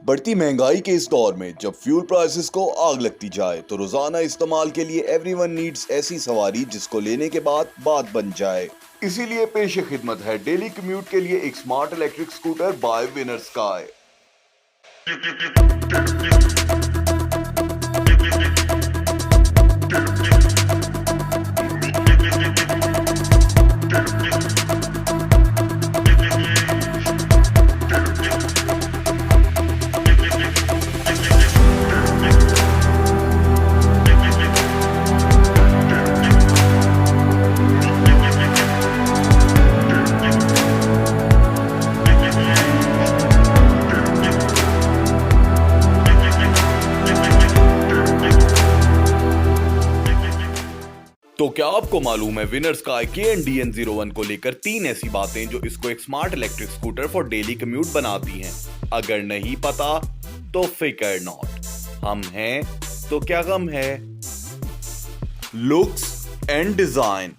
बढ़ती महंगाई के इस दौर में जब फ्यूल प्राइसेस को आग लगती जाए तो रोजाना इस्तेमाल के लिए एवरीवन नीड्स ऐसी सवारी जिसको लेने के बाद बात बन जाए। इसीलिए पेश खिदमत है डेली कम्यूट के लिए एक smart electric scooter by Winner Sky. तो क्या आपको मालूम है विनर स्काई KNDN01 को लेकर 3 ऐसी बातें जो इसको एक smart electric scooter for daily commute बनाती हैं। अगर नहीं पता तो फिकर नॉट, हम हैं तो क्या गम है। Looks and design.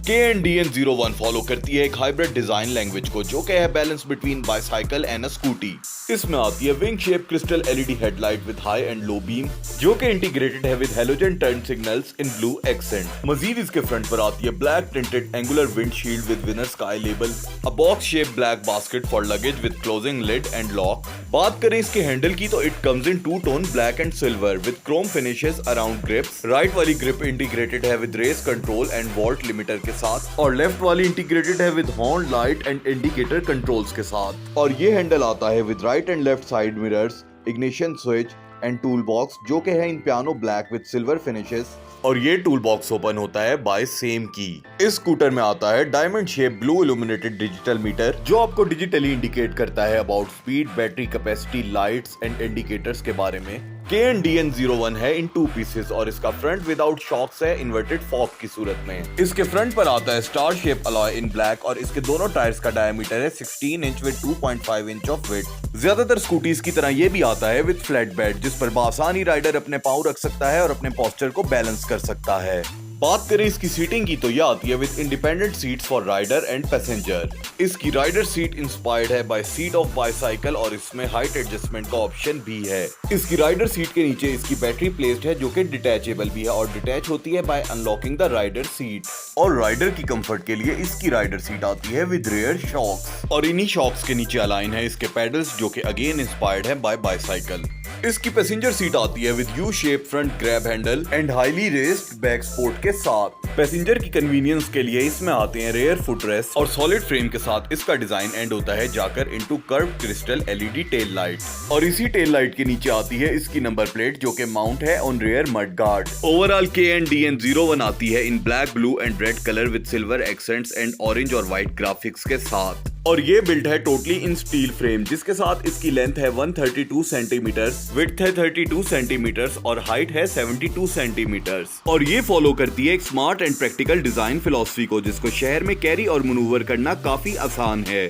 KNDN01 follow करती है एक हाइब्रिड डिजाइन लैंग्वेज को जो कि है balance between bicycle and a scooty. इसमें आती है wing shape crystal LED headlight with high and low beam जो कि इंटीग्रेटेड है with halogen turn signals in blue accent. मजीद इसके फ्रंट पर आती है black printed angular windshield with winner sky label, a box shape black basket for luggage with closing lid and lock. बात करें इसके हैंडल की तो it comes in 2 tone black and silver with chrome finishes around grips. Right वाली grip integrated है with race control and volt limiter के साथ और लेफ्ट वाली इंटीग्रेटेड है with horn light and indicator controls के साथ। और ये हैंडल आता है with right and left side mirrors, ignition switch and tool box जो कि है in piano black with silver finishes. और ये टूल बॉक्स ओपन होता है बाय सेम की। इस स्कूटर में आता है diamond shape blue illuminated digital meter जो आपको डिजिटली इंडिकेट करता है about speed, battery capacity, lights and indicators के बारे में। KNDN01 है इन 2 पीसेस और इसका फ्रंट विदाउट शॉक्स है इन्वर्टेड फॉक की सूरत में। इसके फ्रंट पर आता है स्टार शेप अलॉय इन ब्लैक और इसके दोनों टायर्स का डायमीटर है 16 inch with 2.5 inch of width. ज्यादातर स्कूटीज की तरह ये भी आता है विद फ्लैट बेड जिस पर बासानी राइडर अपने पाँव रख सकता है और अपने पोस्चर को बैलेंस कर सकता है। बात करें इसकी सीटिंग की तो यह आती है with independent seats for rider and passenger. इसकी राइडर सीट इंस्पायर्ड है बाय सीट ऑफ बाइसाइकिल और इसमें हाइट एडजस्टमेंट का ऑप्शन भी है। इसकी राइडर सीट के नीचे इसकी बैटरी प्लेस्ड है जो कि डिटैचेबल भी है और डिटैच होती है by unlocking the rider seat. और राइडर की कंफर्ट के लिए इसकी राइडर सीट आती है विद रेयर शॉक्स और इन्हीं शॉक्स के नीचे अलाइन है इसके पेडल्स जो कि अगेन इंस्पायर्ड है बाय बाइसाइकिल। इसकी पैसेंजर सीट आती है with U shape front grab handle and highly raised back support के साथ। पैसेंजर की कन्वीनियंस के लिए इसमें आते हैं रेयर फुटरेस्ट और सॉलिड फ्रेम के साथ इसका डिजाइन एंड होता है जाकर into curve crystal LED tail light. और इसी टेल लाइट के नीचे आती है इसकी नंबर प्लेट जो कि माउंट है on rear mud guard. Overall KNDN01 आती है in black, blue and red colour with silver accents and orange और व्हाइट ग्राफिक्स के साथ। और ये बिल्ड है टोटली इन स्टील फ्रेम जिसके साथ इसकी लेंथ है 132 सेंटीमीटर, विड्थ है 32 सेंटीमीटर और हाइट है 72 सेंटीमीटर। और ये फॉलो करती है एक smart and practical design philosophy को जिसको शहर में कैरी और मनूवर करना काफी आसान है।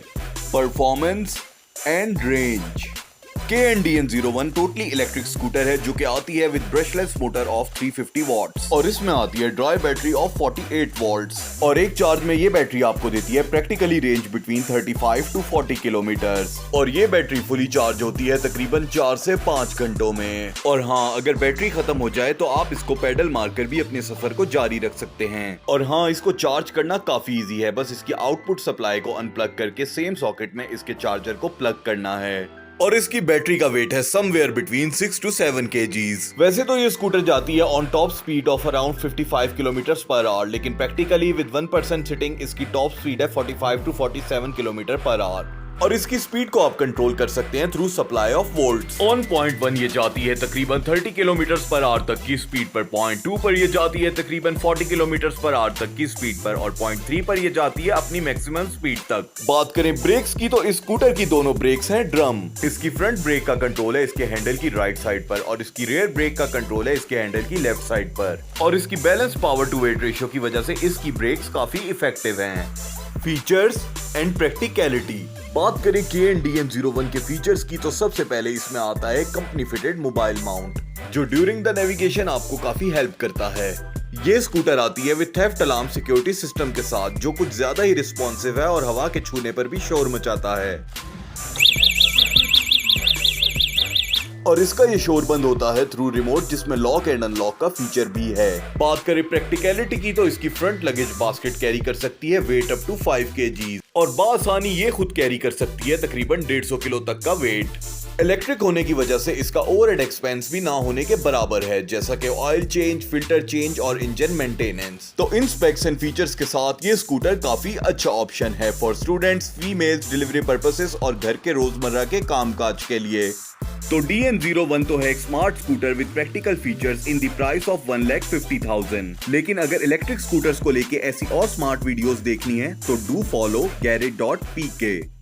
Performance and range. KNDN01 totally electric scooter है जो कि आती है with brushless motor of 350 watts और इसमें आती है ड्राई बैटरी ऑफ 48 वोल्ट्स और एक चार्ज में ये बैटरी आपको देती है practically range between 35 to 40 kilometres. और ये बैटरी फुली चार्ज होती है तकरीबन 4 से 5 घंटों में। और हाँ, अगर बैटरी खत्म हो जाए तो आप इसको पेडल मारकर भी अपने सफर को जारी रख सकते हैं। और हाँ, इसको चार्ज करना काफी इजी है, बस इसकी आउटपुट सप्लाई को अनप्लग करके सेम सॉकेट में इसके चार्जर को प्लग करना है। और इसकी बैटरी का वेट है समवेयर बिटवीन 6 to 7 kgs। वैसे तो ये स्कूटर जाती है on top speed of around 55 kilometre per hour, लेकिन प्रैक्टिकली विद 1% सिटिंग इसकी टॉप स्पीड है 45 to 47 किलोमीटर पर आवर। और इसकी स्पीड को आप कंट्रोल कर सकते हैं through supply of volts. On point 1 ये जाती है तकरीबन 30 किलोमीटर पर आवर तक की स्पीड पर, पॉइंट 2 पर ये जाती है तकरीबन 40 किलोमीटर पर आवर तक की स्पीड पर और पॉइंट 3 पर ये जाती है अपनी मैक्सिमम स्पीड तक। बात करें ब्रेक्स की तो इस स्कूटर की दोनों ब्रेक्स हैं ड्रम। इसकी फ्रंट ब्रेक का कंट्रोल है इसके हैंडल की राइट साइड पर और इसकी रेयर ब्रेक का कंट्रोल है इसके हैंडल की लेफ्ट साइड पर। और इसकी balance power to weight ratio की वजह से इसकी ब्रेक्स काफी इफेक्टिव हैं। Features and practicality. बात करें KNDN01 के फीचर्स की तो सबसे पहले इसमें आता है कंपनी फिटेड मोबाइल माउंट जो ड्यूरिंग द नेविगेशन आपको काफी हेल्प करता है। ये स्कूटर आती है with theft alarm security system के साथ जो कुछ ज्यादा ही रिस्पॉन्सिव है और हवा के छूने पर भी शोर मचाता है। और इसका ये शोर बंद होता है थ्रू रिमोट, जिसमें लॉक एंड अनलॉक का फीचर भी है। बात करें प्रैक्टिकलिटी की तो इसकी फ्रंट लगेज बास्केट कैरी कर सकती है वेट अप टू 5 kg और बासानी ये खुद कैरी कर सकती है तकरीबन 150 किलो तक का वेट। इलेक्ट्रिक होने की वजह से इसका ओवरहेड एक्सपेंस भी ना होने के बराबर है, जैसा कि ऑयल चेंज, फिल्टर चेंज और इंजन मेंटेनेंस। तो इन स्पेक्स एंड फीचर्स के साथ ये स्कूटर काफी अच्छा ऑप्शन है for students, females, delivery purposes और घर के रोजमर्रा के कामकाज के लिए। तो DN01 तो है एक smart scooter with practical features in the price of 1,50,000। लेकिन अगर इलेक्ट्रिक स्कूटर्स को लेके ऐसी और स्मार्ट वीडियोस देखनी है तो डू फॉलो garage.pk।